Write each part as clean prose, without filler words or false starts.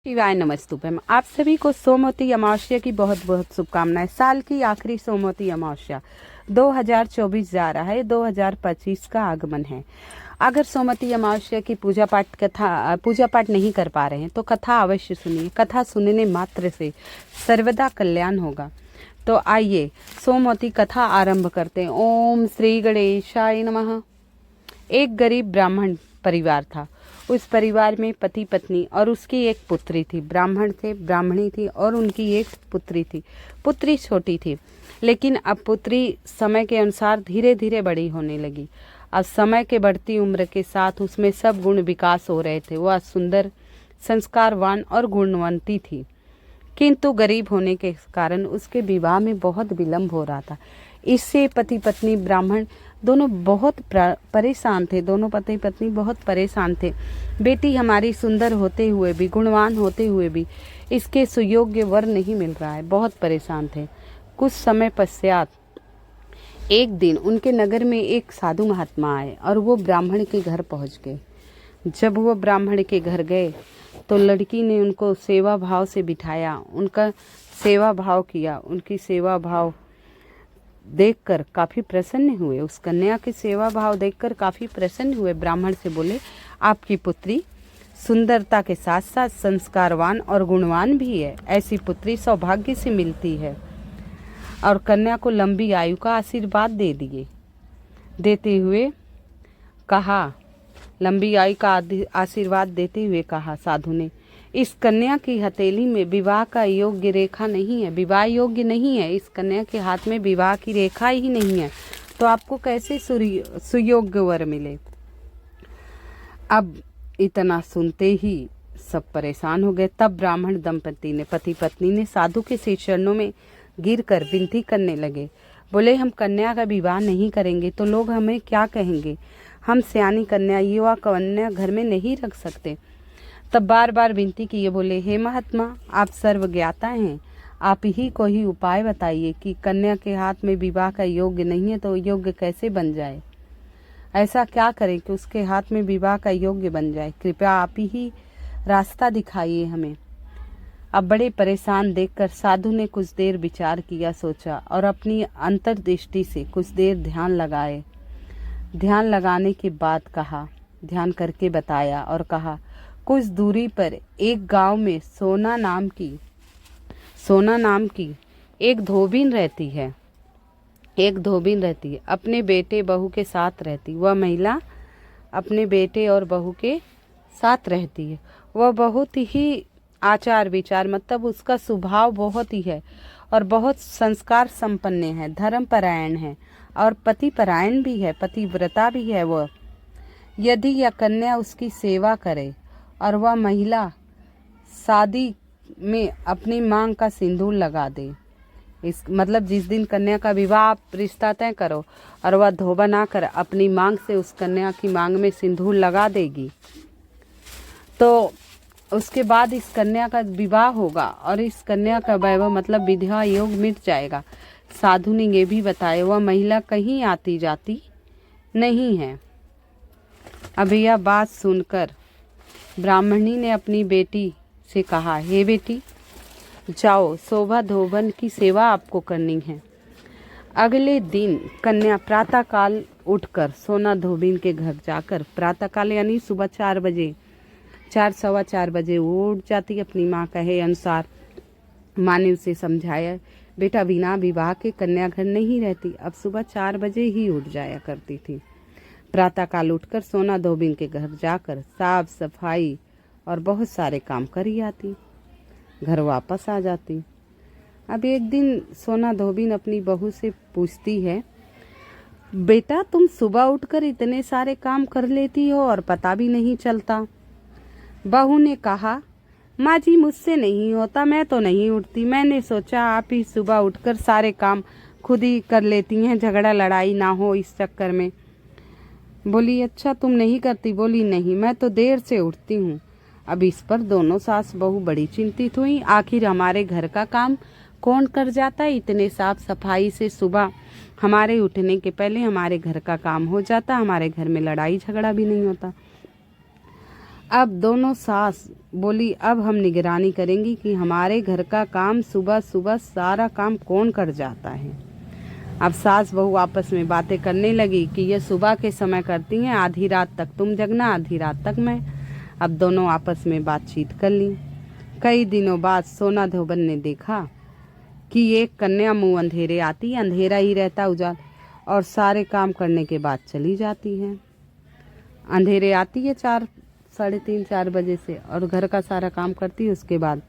शिवाय नमस्तुभ्यम। आप सभी को सोमवती अमावस्या की बहुत बहुत शुभकामनाएं। साल की आखिरी सोमवती अमावस्या 2024 जा रहा है, 2025 का आगमन है। अगर सोमवती अमावस्या की पूजा पाठ नहीं कर पा रहे हैं तो कथा अवश्य सुनिए। कथा सुनने मात्र से सर्वदा कल्याण होगा। तो आइए सोमवती कथा आरंभ करते हैं। ओम श्री गणेशाय नमः। एक गरीब ब्राह्मण परिवार था। उस परिवार में पति पत्नी और उसकी एक पुत्री थी। ब्राह्मण थे, ब्राह्मणी थी और उनकी एक पुत्री थी। पुत्री छोटी थी, लेकिन अब पुत्री समय के अनुसार धीरे धीरे बड़ी होने लगी। अब समय के बढ़ती उम्र के साथ उसमें सब गुण विकास हो रहे थे। वह सुंदर, संस्कारवान और गुणवंती थी, किंतु गरीब होने के कारण उसके विवाह में बहुत विलंब हो रहा था। इससे पति पत्नी ब्राह्मण दोनों बहुत परेशान थे। दोनों पति पत्नी बहुत परेशान थे। बेटी हमारी सुंदर होते हुए भी, गुणवान होते हुए भी इसके सुयोग्य वर नहीं मिल रहा है। बहुत परेशान थे। कुछ समय पश्चात एक दिन उनके नगर में एक साधु महात्मा आए और वो ब्राह्मण के घर पहुंच गए। जब वो ब्राह्मण के घर गए तो लड़की ने उनको सेवा भाव से बिठाया, उनका सेवा भाव किया। उनकी सेवा भाव देखकर काफी प्रसन्न हुए। उस कन्या के सेवा भाव देखकर काफी प्रसन्न हुए। ब्राह्मण से बोले, आपकी पुत्री सुंदरता के साथ साथ संस्कारवान और गुणवान भी है। ऐसी पुत्री सौभाग्य से मिलती है। और कन्या को लंबी आयु का आशीर्वाद देते हुए कहा, लंबी आयु का आशीर्वाद देते हुए कहा साधु ने, इस कन्या की हथेली में विवाह का योग्य रेखा नहीं है, विवाह योग्य नहीं है। इस कन्या के हाथ में विवाह की रेखा ही नहीं है, तो आपको कैसे सुयोग्य वर मिले। अब इतना सुनते ही सब परेशान हो गए। तब ब्राह्मण दंपति ने, पति पत्नी ने साधु के श्री चरणों में गिरकर विनती करने लगे। बोले, हम कन्या का विवाह नहीं करेंगे तो लोग हमें क्या कहेंगे। हम सयानी कन्या, युवा कन्या घर में नहीं रख सकते। तब बार बार विनती किए। बोले, हे महात्मा, आप सर्वज्ञाता हैं, आप ही को ही उपाय बताइए कि कन्या के हाथ में विवाह का योग्य नहीं है तो योग्य कैसे बन जाए। ऐसा क्या करें कि उसके हाथ में विवाह का योग्य बन जाए। कृपया आप ही रास्ता दिखाइए हमें। अब बड़े परेशान देखकर साधु ने कुछ देर विचार किया, सोचा और अपनी अंतर्दृष्टि से कुछ देर ध्यान लगाए। ध्यान लगाने के बाद कहा, ध्यान करके बताया और कहा, कुछ दूरी पर एक गांव में सोना नाम की एक धोबिन रहती है। अपने बेटे बहू के साथ रहती। वह महिला अपने बेटे और बहू के साथ रहती है। वह बहुत ही आचार विचार, मतलब उसका स्वभाव बहुत ही है और बहुत संस्कार संपन्न है, धर्मपरायण है और पतिपरायण भी है, पतिव्रता भी है। वह यदि यह कन्या उसकी सेवा करे और वह महिला शादी में अपनी मांग का सिंदूर लगा दे, इस मतलब जिस दिन कन्या का विवाह आप रिश्ता तय करो और वह धोबा ना कर अपनी मांग से उस कन्या की मांग में सिंदूर लगा देगी, तो उसके बाद इस कन्या का विवाह होगा और इस कन्या का वैभव मतलब विधवा योग मिट जाएगा। साधु ने ये भी बताया, वह महिला कहीं आती जाती नहीं है। अब यह बात सुनकर ब्राह्मणी ने अपनी बेटी से कहा, हे बेटी, जाओ, शोभा धोबन की सेवा आपको करनी है। अगले दिन कन्या प्रातःकाल उठकर सोना धोबिन के घर जाकर, प्रातःकाल यानी सुबह 4 बजे, 4-4:15 बजे वो उठ जाती अपनी माँ कहे अनुसार। माँ ने उसे समझाया, बेटा बिना विवाह के कन्या घर नहीं रहती। अब सुबह 4 बजे ही उठ जाया करती थी। प्रातःकाल उठकर सोना धोबिन के घर जाकर साफ सफाई और बहुत सारे काम कर आती, घर वापस आ जाती। अब एक दिन सोना धोबिन अपनी बहू से पूछती है, बेटा तुम सुबह उठकर इतने सारे काम कर लेती हो और पता भी नहीं चलता। बहू ने कहा, माँ जी मुझसे नहीं होता, मैं तो नहीं उठती। मैंने सोचा आप ही सुबह उठकर सारे काम खुद ही कर लेती हैं, झगड़ा लड़ाई ना हो इस चक्कर में। बोली, अच्छा तुम नहीं करती? बोली, नहीं, मैं तो देर से उठती हूँ। अब इस पर दोनों सास बहू बड़ी चिंतित हुई। आखिर हमारे घर का काम कौन कर जाता है? इतने साफ सफाई से सुबह हमारे उठने के पहले हमारे घर का काम हो जाता, हमारे घर में लड़ाई झगड़ा भी नहीं होता। अब दोनों सास बोली अब हम निगरानी करेंगी कि हमारे घर का काम सुबह सुबह सारा काम कौन कर जाता है। अब सास बहू आपस में बातें करने लगी कि ये सुबह के समय करती हैं, आधी रात तक तुम जगना आधी रात तक मैं। अब दोनों आपस में बातचीत कर ली। कई दिनों बाद सोना धोबन ने देखा कि एक कन्या मुँह अंधेरे आती, अंधेरा ही रहता उजाल, और सारे काम करने के बाद चली जाती है। अंधेरे आती है 4, 3:30, 4 बजे से, और घर का सारा काम करती है, उसके बाद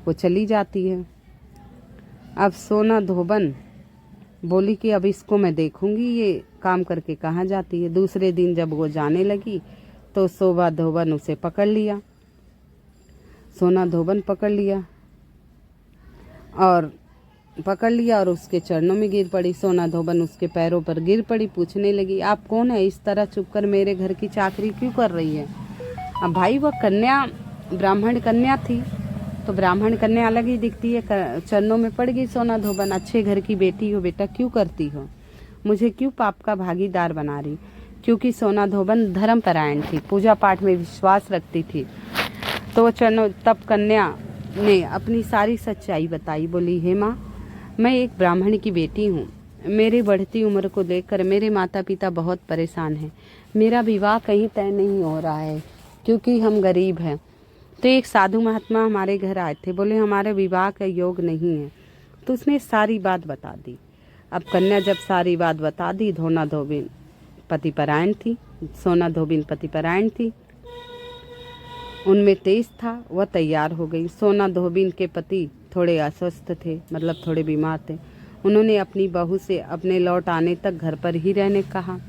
वो चली जाती है। अब सोना धोबन बोली कि अब इसको मैं देखूंगी ये काम करके कहाँ जाती है। दूसरे दिन जब वो जाने लगी तो सोना धोबन उसे पकड़ लिया। सोना धोबन पकड़ लिया और उसके चरणों में गिर पड़ी। सोना धोबन उसके पैरों पर गिर पड़ी, पूछने लगी आप कौन है, इस तरह चुपकर मेरे घर की चाकरी क्यों कर रही है। अब भाई वह कन्या ब्राह्मण कन्या थी, तो ब्राह्मण कन्या अलग ही दिखती है। चरणों में पड़ गई सोना धोबन, अच्छे घर की बेटी हो बेटा, क्यों करती हो, मुझे क्यों पाप का भागीदार बना रही। क्योंकि सोना धोबन धर्मपरायण थी, पूजा पाठ में विश्वास रखती थी। तो चरणों तब कन्या ने अपनी सारी सच्चाई बताई। बोली हे माँ, मैं एक ब्राह्मण की बेटी हूँ। मेरी बढ़ती उम्र को देखकर मेरे माता पिता बहुत परेशान हैं। मेरा विवाह कहीं तय नहीं हो रहा है क्योंकि हम गरीब हैं। तो एक साधु महात्मा हमारे घर आए थे, बोले हमारे विवाह का योग नहीं है। तो उसने सारी बात बता दी। अब कन्या जब सारी बात बता दी, सोना धोबिन पतिपरायण थी, उनमें तेज था, वह तैयार हो गई। सोना धोबिन के पति थोड़े अस्वस्थ थे, मतलब थोड़े बीमार थे। उन्होंने अपनी बहू से अपने लौट आने तक घर पर ही रहने कहा।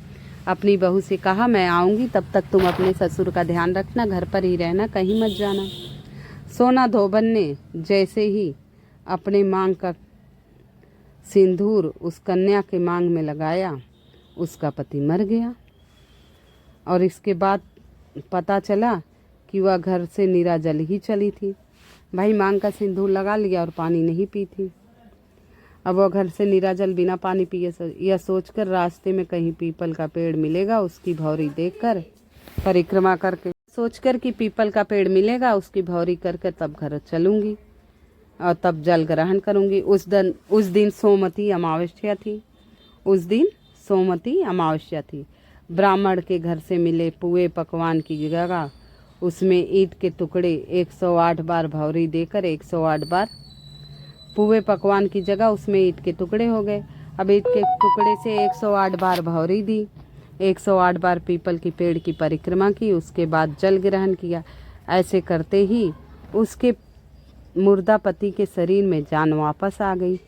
अपनी बहू से कहा मैं आऊँगी, तब तक तुम अपने ससुर का ध्यान रखना, घर पर ही रहना, कहीं मत जाना। सोना धोबन ने जैसे ही अपने मांग का सिंदूर उस कन्या के मांग में लगाया, उसका पति मर गया। और इसके बाद पता चला कि वह घर से निराजल ही चली थी। भाई मांग का सिंदूर लगा लिया और पानी नहीं पी थी। अब वह घर से निराजल बिना पानी पिए यह सोचकर रास्ते में कहीं पीपल का पेड़ मिलेगा, उसकी भौरी देखकर परिक्रमा करके सोचकर कि पीपल का पेड़ मिलेगा, उसकी भौरी करके तब घर चलूंगी और तब जल ग्रहण करूंगी। उस दिन सोमवती अमावस्या थी। ब्राह्मण के घर से मिले पुए पकवान की जगह उसमें ईंट के टुकड़े 108 बार भौरी देकर 108 बार पुए पकवान की जगह उसमें ईंट के टुकड़े हो गए। अब ईंट के टुकड़े से 108 बार भौरी दी, 108 बार पीपल की पेड़ की परिक्रमा की, उसके बाद जल ग्रहण किया। ऐसे करते ही उसके मुर्दा पति के शरीर में जान वापस आ गई।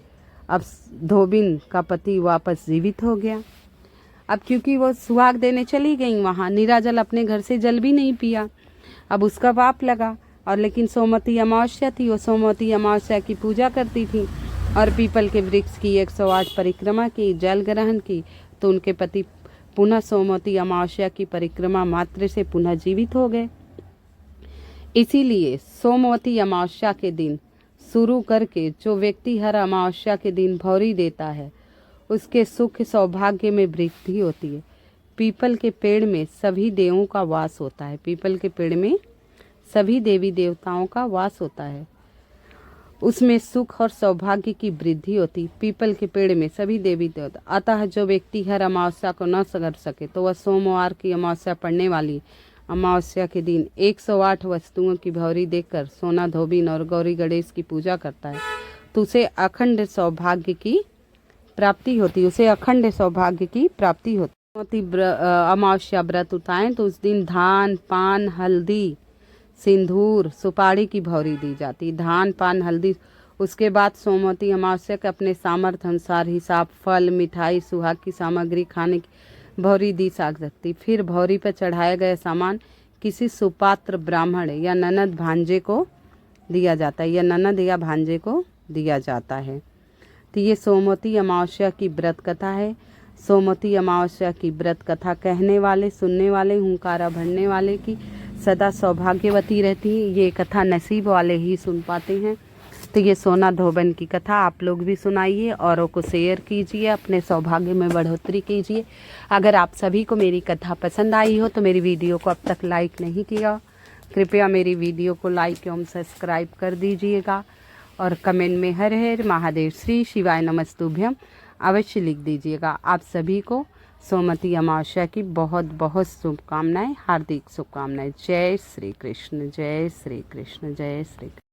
अब धोबिन का पति वापस जीवित हो गया। अब क्योंकि वो सुहाग देने चली गई वहाँ, निराजल अपने घर से जल भी नहीं पिया, अब उसका पाप लगा। और लेकिन सोमवती अमावस्या थी, वो सोमवती अमावस्या की पूजा करती थी और पीपल के वृक्ष की 108 परिक्रमा की, जल ग्रहण की, तो उनके पति पुनः सोमवती अमावस्या की परिक्रमा मात्र से पुनः जीवित हो गए। इसीलिए सोमवती अमावस्या के दिन शुरू करके जो व्यक्ति हर अमावस्या के दिन भौरी देता है, उसके सुख सौभाग्य में वृद्धि होती है। पीपल के पेड़ में सभी देवों का वास होता है, पीपल के पेड़ में सभी देवी देवताओं का वास होता है, उसमें सुख और सौभाग्य की वृद्धि होती। पीपल के पेड़ में सभी देवी देवता। अतः जो व्यक्ति हर अमावस्या को न कर सके तो वह सोमवार की अमावस्या पड़ने वाली अमावस्या के दिन 108 वस्तुओं की भौरी देकर सोना धोबिन और गौरी गणेश की पूजा करता है, तो उसे अखंड सौभाग्य की प्राप्ति होती, अमावस्या व्रत उठाएं तो उस दिन धान, पान, हल्दी, सिंदूर, सुपारी की भौरी दी जाती। धान, पान, हल्दी। उसके बाद सोमवती अमावस्या के अपने सामर्थ्य अनुसार हिसाब फल, मिठाई, सुहाग की सामग्री, खाने की भौरी दी जा सकती। फिर भौरी पर चढ़ाया गया सामान किसी सुपात्र ब्राह्मण या ननद भांजे को दिया जाता है, या ननद या भांजे को दिया जाता है। तो ये सोमवती अमावस्या की व्रत कथा है। सोमवती अमावस्या की व्रत कथा कहने वाले, सुनने वाले, हुंकारा भरने वाले की सदा सौभाग्यवती रहती है। ये कथा नसीब वाले ही सुन पाते हैं। तो ये सोना धोबन की कथा आप लोग भी सुनाइए, औरों को शेयर कीजिए, अपने सौभाग्य में बढ़ोतरी कीजिए। अगर आप सभी को मेरी कथा पसंद आई हो तो मेरी वीडियो को अब तक लाइक नहीं किया, कृपया मेरी वीडियो को लाइक एवं सब्सक्राइब कर दीजिएगा और कमेंट में हर हर महादेव श्री शिवाय नमस्तुभ्यम अवश्य लिख दीजिएगा। आप सभी को सोमवती अमावस्या की बहुत बहुत शुभकामनाएं, हार्दिक शुभकामनाएं। जय श्री कृष्ण, जय श्री कृष्ण, जय श्री कृष्ण।